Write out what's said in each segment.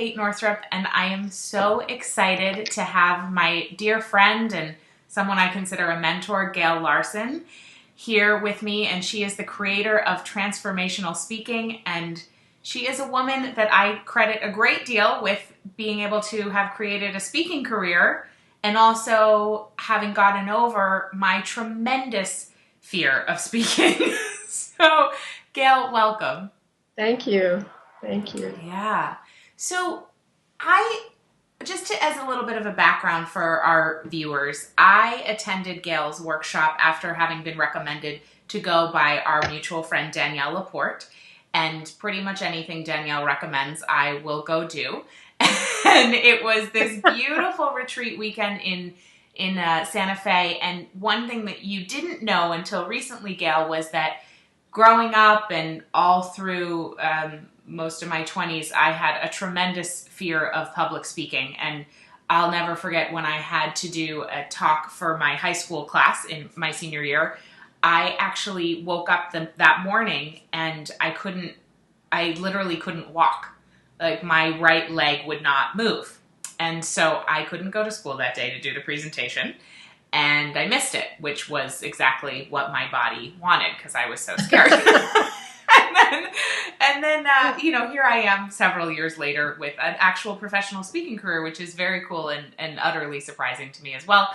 Kate Northrup, and I am so excited to have my dear friend and someone I consider a mentor, Gail Larsen, here with me. And she is the creator of Transformational Speaking, and she is a woman that I credit a great deal with being able to have created a speaking career and also having gotten over my tremendous fear of speaking. So, Gail, welcome. Thank you. Thank you. Yeah. So as a little bit of a background for our viewers, I attended Gail's workshop after having been recommended to go by our mutual friend Danielle LaPorte, and pretty much anything Danielle recommends, I will go do. And it was this beautiful retreat weekend in Santa Fe. And one thing that you didn't know until recently, Gail, was that growing up and all through most of my 20s, I had a tremendous fear of public speaking. And I'll never forget when I had to do a talk for my high school class in my senior year. I actually woke up that morning and I literally couldn't walk. Like, my right leg would not move. And so I couldn't go to school that day to do the presentation. And I missed it, which was exactly what my body wanted because I was so scared. and then here I am several years later with an actual professional speaking career, which is very cool and utterly surprising to me as well.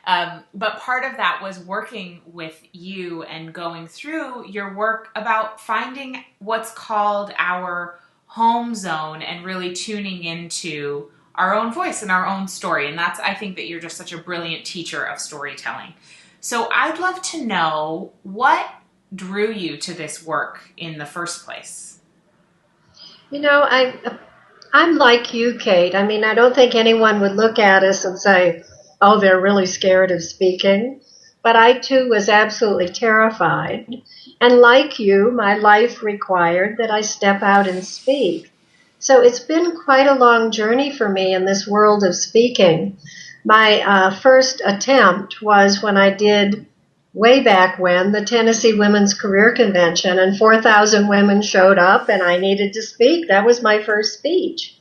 But part of that was working with you and going through your work about finding what's called our home zone and really tuning into our own voice and our own story. And I think that you're just such a brilliant teacher of storytelling. So I'd love to know what drew you to this work in the first place. You know, I'm like you, Kate. I mean, I don't think anyone would look at us and say, oh, they're really scared of speaking. But I, too, was absolutely terrified. And like you, my life required that I step out and speak. So it's been quite a long journey for me in this world of speaking. My first attempt was when I did, way back when, the Tennessee Women's Career Convention, and 4,000 women showed up and I needed to speak. That was my first speech.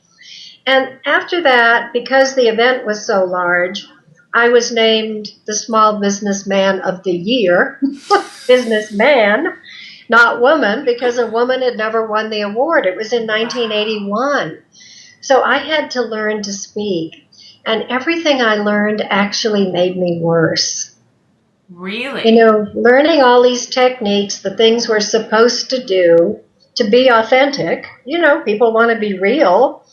And after that, because the event was so large, I was named the Small Businessman of the Year. Businessman, not woman, because a woman had never won the award. It was in 1981. So I had to learn to speak. And everything I learned actually made me worse. Really? You know, learning all these techniques, the things we're supposed to do to be authentic. You know, people want to be real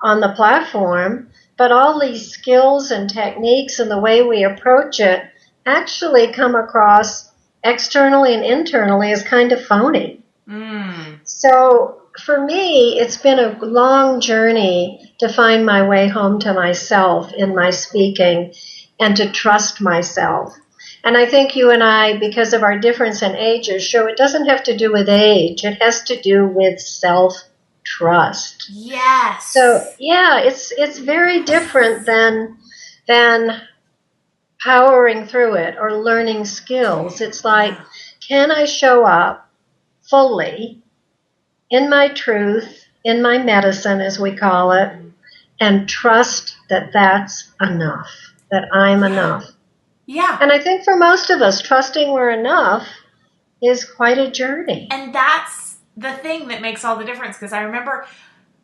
on the platform. But all these skills and techniques and the way we approach it actually come across externally and internally as kind of phony. So for me, it's been a long journey to find my way home to myself in my speaking and to trust myself. And I think you and I, because of our difference in ages, show it doesn't have to do with age. It has to do with self-trust. Yes. So, yeah, it's very different than powering through it or learning skills. It's like, can I show up fully in my truth, in my medicine, as we call it, and trust that that's enough, that I'm enough. Yeah. And I think for most of us, trusting we're enough is quite a journey. And that's the thing that makes all the difference, because I remember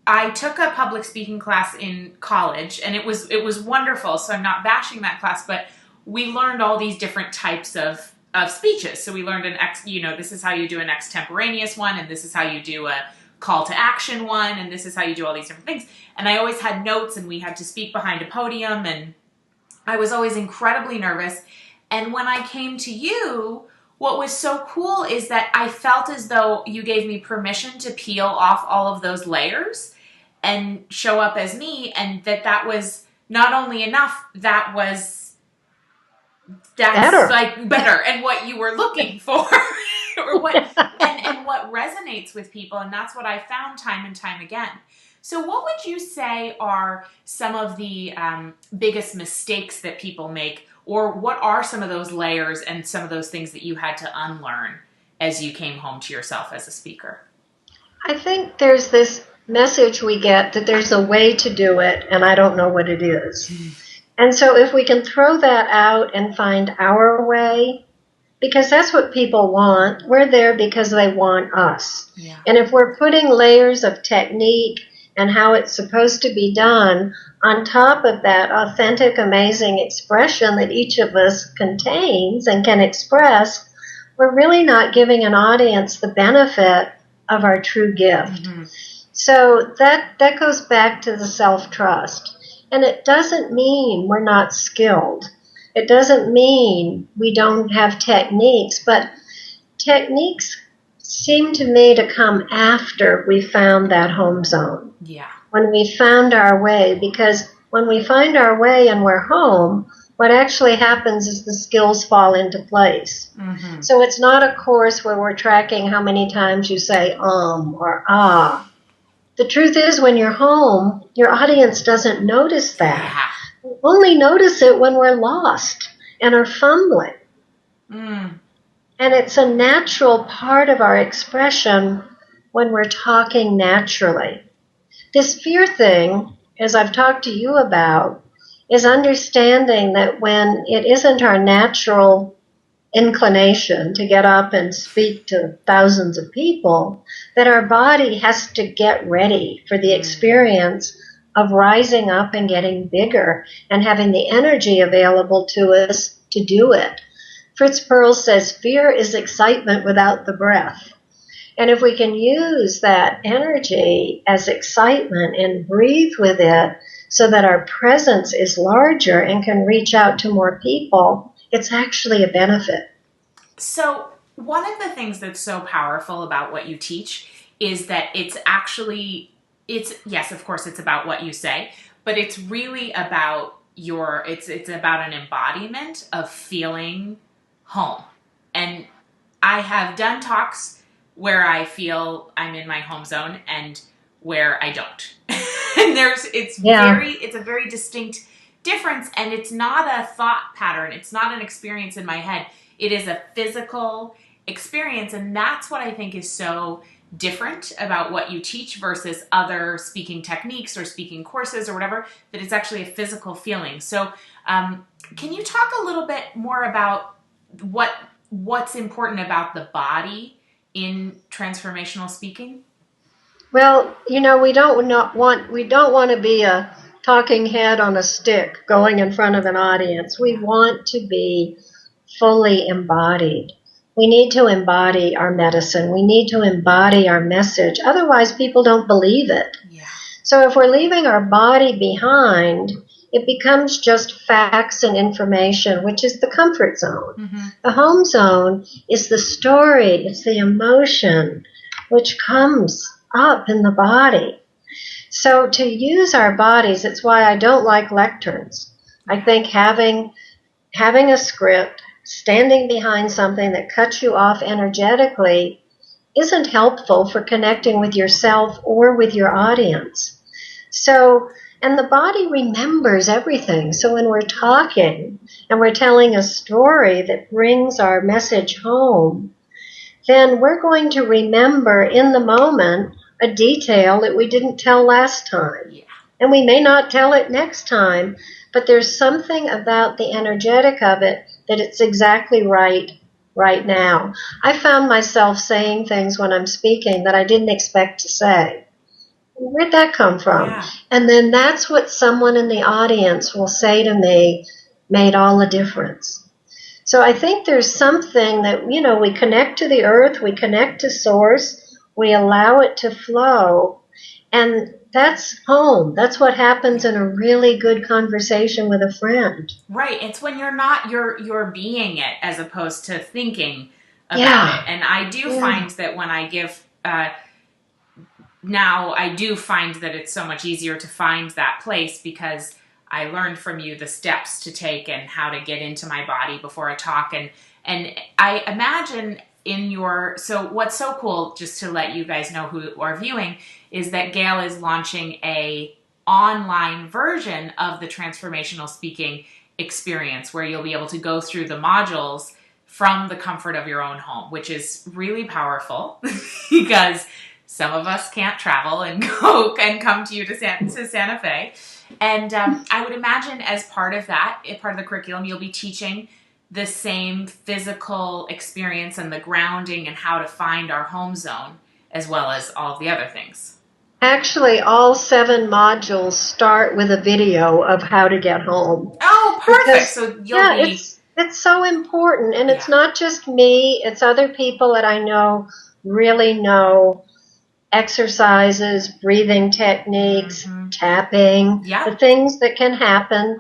I took a public speaking class in college, and it was wonderful. So I'm not bashing that class, but we learned all these different types of speeches. So we learned this is how you do an extemporaneous one, and this is how you do a call to action one, and this is how you do all these different things. And I always had notes, and we had to speak behind a podium, and I was always incredibly nervous. And when I came to you, what was so cool is that I felt as though you gave me permission to peel off all of those layers and show up as me, and that was not only enough, that's better. Like better and what you were looking for or what and what resonates with people. And that's what I found time and time again. So what would you say are some of the biggest mistakes that people make, or what are some of those layers and some of those things that you had to unlearn as you came home to yourself as a speaker? I think there's this message we get that there's a way to do it, and I don't know what it is. And so if we can throw that out and find our way, because that's what people want, we're there because they want us. Yeah. And if we're putting layers of technique and how it's supposed to be done on top of that authentic, amazing expression that each of us contains and can express, we're really not giving an audience the benefit of our true gift. Mm-hmm. So that goes back to the self-trust. And it doesn't mean we're not skilled. It doesn't mean we don't have techniques, but techniques seem to me to come after we found that home zone. Yeah. When we found our way, because when we find our way and we're home, what actually happens is the skills fall into place. Mm-hmm. So it's not a course where we're tracking how many times you say or ah. The truth is, when you're home, your audience doesn't notice that. Yeah. We only notice it when we're lost and are fumbling. Mm. And it's a natural part of our expression when we're talking naturally. This fear thing, as I've talked to you about, is understanding that when it isn't our natural inclination to get up and speak to thousands of people, that our body has to get ready for the experience of rising up and getting bigger and having the energy available to us to do it. Fritz Perls says, fear is excitement without the breath. And if we can use that energy as excitement and breathe with it so that our presence is larger and can reach out to more people, it's actually a benefit. So one of the things that's so powerful about what you teach is that it's yes, of course, it's about what you say, but it's really about it's about an embodiment of feeling home. And I have done talks where I feel I'm in my home zone and where I don't. And it's a very distinct difference, and it's not a thought pattern. It's not an experience in my head. It is a physical experience, and that's what I think is so different about what you teach versus other speaking techniques or speaking courses or whatever, that it's actually a physical feeling. So can you talk a little bit more about what's important about the body in transformational speaking? Well, we don't want to be a talking head on a stick going in front of an audience. We want to be fully embodied. We need to embody our medicine. We need to embody our message. Otherwise, people don't believe it. Yeah. So if we're leaving our body behind, it becomes just facts and information, which is the comfort zone. Mm-hmm. The home zone is the story, it's the emotion, which comes up in the body. So to use our bodies, it's why I don't like lecterns. I think having a script, standing behind something that cuts you off energetically isn't helpful for connecting with yourself or with your audience. So, and the body remembers everything. So when we're talking and we're telling a story that brings our message home, then we're going to remember in the moment a detail that we didn't tell last time. Yeah. And we may not tell it next time, but there's something about the energetic of it that it's exactly right now. I found myself saying things when I'm speaking that I didn't expect to say. Where'd that come from? Yeah. And then that's what someone in the audience will say to me made all the difference. So I think there's something that, we connect to the earth, we connect to source, we allow it to flow, and that's home. That's what happens in a really good conversation with a friend. Right. It's when you're being it as opposed to thinking about it. And I do find that when I give, now I do find that it's so much easier to find that place because I learned from you the steps to take and how to get into my body before I talk. And I imagine so what's so cool, just to let you guys know who are viewing, is that Gail is launching a online version of the transformational speaking experience where you'll be able to go through the modules from the comfort of your own home, which is really powerful because Some of us can't travel and go and come to you to Santa Fe. And I would imagine as part of that, part of the curriculum, you'll be teaching the same physical experience and the grounding and how to find our home zone, as well as all of the other things. Actually, all 7 modules start with a video of how to get home. Oh, perfect. Because, So you'll be... It's so important. And it's Yeah. not just me. It's other people that I know really know exercises, breathing techniques, tapping, the things that can happen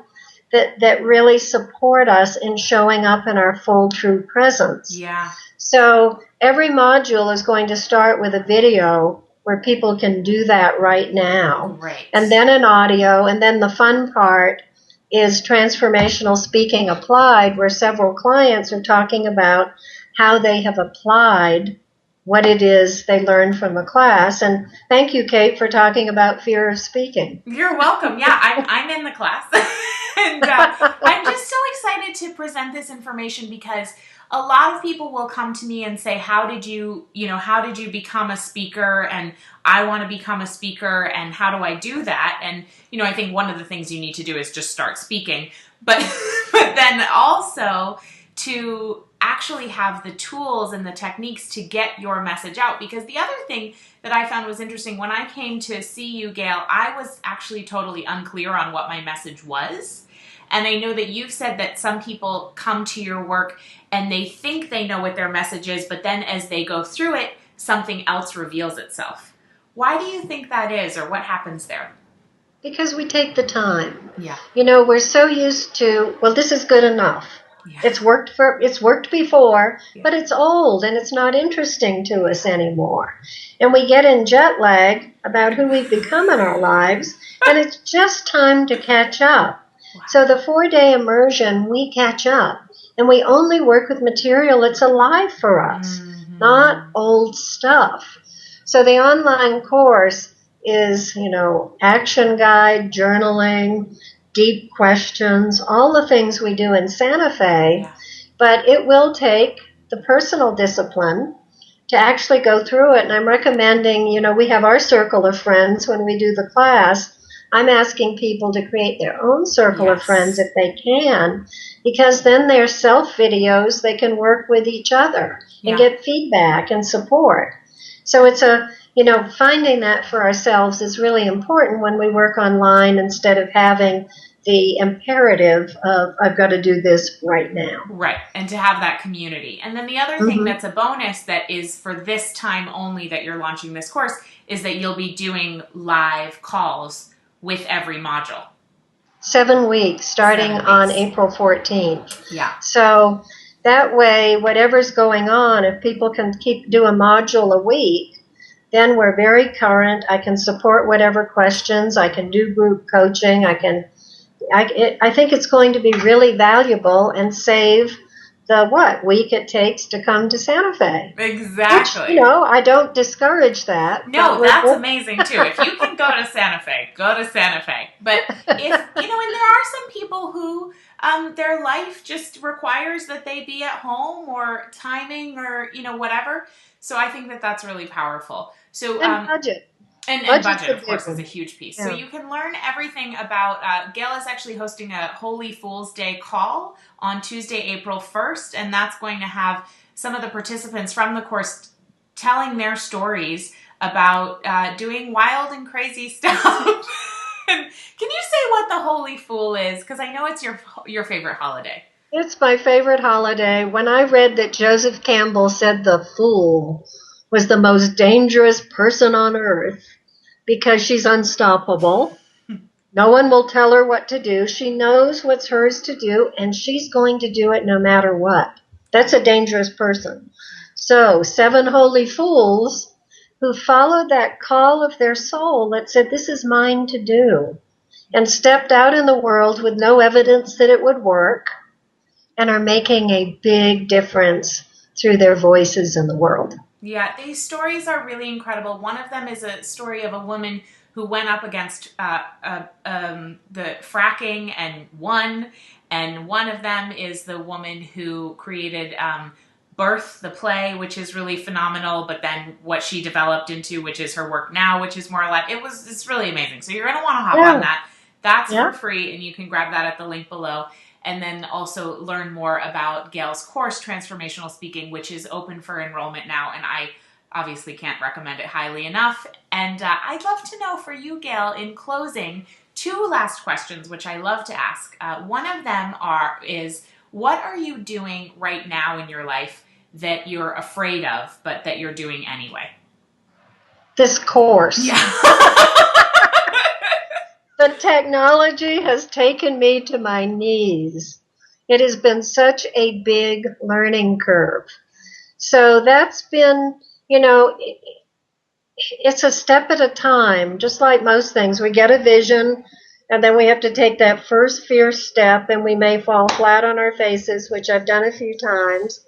that really support us in showing up in our full, true presence. Yeah. So every module is going to start with a video where people can do that right now. Right. And then an audio, and then the fun part is Transformational Speaking Applied, where several clients are talking about how they have applied what it is they learned from the class. And thank you, Kate, for talking about fear of speaking. You're welcome. Yeah, I'm in the class. And I'm just so excited to present this information because a lot of people will come to me and say, how did you become a speaker? And I want to become a speaker. And how do I do that? And, I think one of the things you need to do is just start speaking. But then also to actually have the tools and the techniques to get your message out. Because the other thing that I found was interesting, when I came to see you, Gail, I was actually totally unclear on what my message was. And I know that you've said that some people come to your work and they think they know what their message is, but then as they go through it, something else reveals itself. Why do you think that is, or what happens there? Because we take the time. Yeah. We're so used to, well, this is good enough. Yeah. It's worked before, Yeah. but it's old and it's not interesting to us anymore. And we get in jet lag about who we've become in our lives, and it's just time to catch up. Wow. So the 4-day immersion, we catch up, and we only work with material that's alive for us, not old stuff. So the online course is, action guide, journaling, deep questions, all the things we do in Santa Fe, Yeah. but it will take the personal discipline to actually go through it. And I'm recommending, we have our circle of friends when we do the class. I'm asking people to create their own circle of friends if they can, because then they're self-videos, they can work with each other and get feedback and support. So it's finding that for ourselves is really important when we work online instead of having the imperative of, I've got to do this right now. Right, and to have that community. And then the other thing that's a bonus that is for this time only that you're launching this course is that you'll be doing live calls with every module. 7 weeks, starting on April 14th. Yeah. So that way, whatever's going on, if people can do a module a week, then we're very current. I can support whatever questions. I can do group coaching. I think it's going to be really valuable and save the week it takes to come to Santa Fe. Exactly. Which, I don't discourage that. No, that's amazing too. If you can go to Santa Fe, go to Santa Fe. But if, and there are some people who their life just requires that they be at home or timing or, whatever. So I think that that's really powerful. So, and budget. And budget, of course, is a huge piece. Yeah. So you can learn everything about, Gail is actually hosting a Holy Fool's Day call on Tuesday, April 1st, and that's going to have some of the participants from the course telling their stories about doing wild and crazy stuff. Can you say what the Holy Fool is? Because I know it's your favorite holiday. It's my favorite holiday. When I read that Joseph Campbell said the fool was the most dangerous person on earth because she's unstoppable. No one will tell her what to do. She knows what's hers to do, and she's going to do it no matter what. That's a dangerous person. So 7 holy fools who followed that call of their soul that said, this is mine to do, and stepped out in the world with no evidence that it would work, and are making a big difference through their voices in the world. Yeah, these stories are really incredible. One of them is a story of a woman who went up against the fracking and won. And one of them is the woman who created Birth, the play, which is really phenomenal, but then what she developed into, which is her work now, which is more alive. It's really amazing. So you're going to want to hop on that. That's for free, and you can grab that at the link below. And then also learn more about Gail's course, Transformational Speaking, which is open for enrollment now. And I obviously can't recommend it highly enough. And I'd love to know for you, Gail, in closing, 2 last questions, which I love to ask. One of them is, what are you doing right now in your life that you're afraid of, but that you're doing anyway? This course. Yeah. The technology has taken me to my knees. It has been such a big learning curve. So that's been, it's a step at a time, just like most things. We get a vision, and then we have to take that first fierce step, and we may fall flat on our faces, which I've done a few times.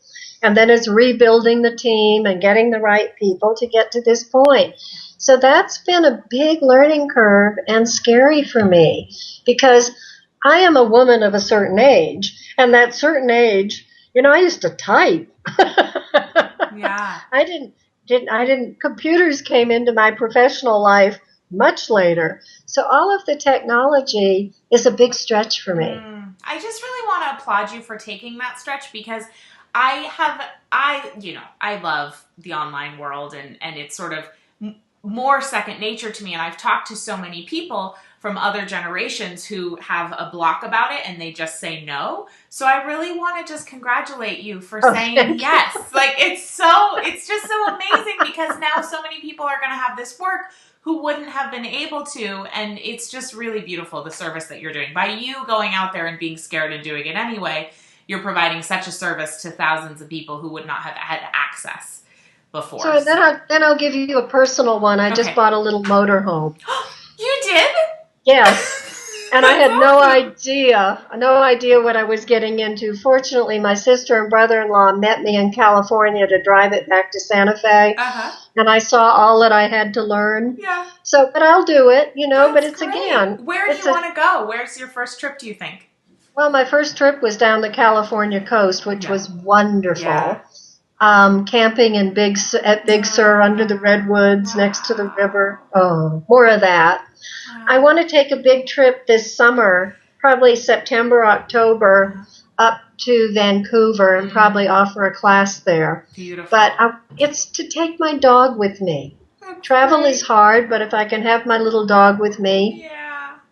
And then it's rebuilding the team and getting the right people to get to this point. So that's been a big learning curve and scary for me, because I am a woman of a certain age, and that certain age, I used to type. Yeah. I didn't, computers came into my professional life much later. So all of the technology is a big stretch for me. I just really want to applaud you for taking that stretch, because I love the online world, and it's sort of more second nature to me. And I've talked to so many people from other generations who have a block about it, and they just say no. So I really want to just congratulate you for saying yes. Like, it's just so amazing, because now so many people are going to have this work who wouldn't have been able to. And it's just really beautiful, the service that you're doing. By you going out there and being scared and doing it anyway, you're providing such a service to thousands of people who would not have had access before. So then I'll give you a personal one. I just bought a little motorhome. You did? Yes. And I had no idea what I was getting into. Fortunately, my sister and brother-in-law met me in California to drive it back to Santa Fe. And I saw all that I had to learn. Yeah. So, but I'll do it, but it's great. again. Where do you want to go? Where's your first trip, do you think? Well, my first trip was down the California coast, which was wonderful. Yeah. Camping at Big Sur under the redwoods next to the river. Oh, more of that. Wow. I want to take a big trip this summer, probably September, October, up to Vancouver, and probably offer a class there. Beautiful. But it's to take my dog with me. Travel is hard, but if I can have my little dog with me,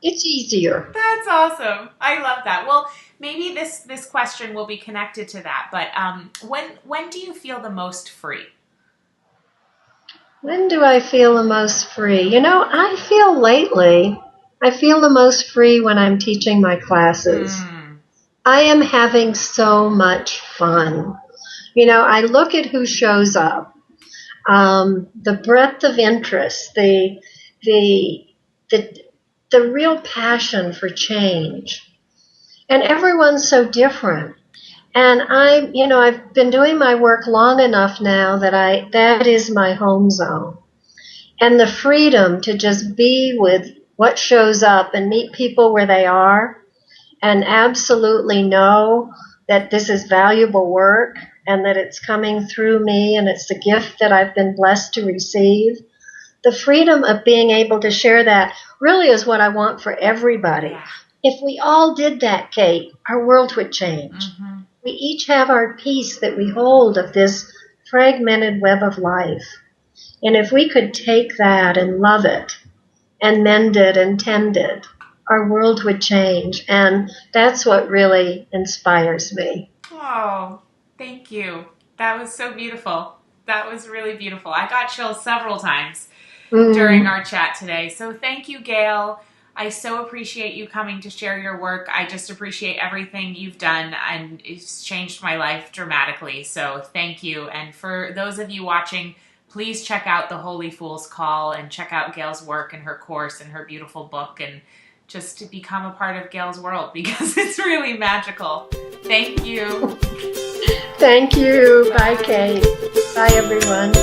it's easier. That's awesome. I love that. Well, maybe this question will be connected to that. But when do you feel the most free? When do I feel the most free? I feel the most free when I'm teaching my classes. I am having so much fun. I look at who shows up, the breadth of interest, the real passion for change. And everyone's so different. And I've been doing my work long enough now that is my home zone. And the freedom to just be with what shows up and meet people where they are, and absolutely know that this is valuable work and that it's coming through me and it's the gift that I've been blessed to receive. The freedom of being able to share that really is what I want for everybody. Yeah. If we all did that, Kate, our world would change. We each have our piece that we hold of this fragmented web of life. And if we could take that and love it and mend it and tend it, our world would change. And that's what really inspires me. Oh, thank you. That was so beautiful. That was really beautiful. I got chills several times during our chat today. So thank you, Gail. I so appreciate you coming to share your work. I just appreciate everything you've done, and it's changed my life dramatically. So thank you. And for those of you watching, please check out The Holy Fool's Call and check out Gail's work and her course and her beautiful book, and just to become a part of Gail's world, because it's really magical. Thank you. Thank you. Bye, Kate. Bye, everyone.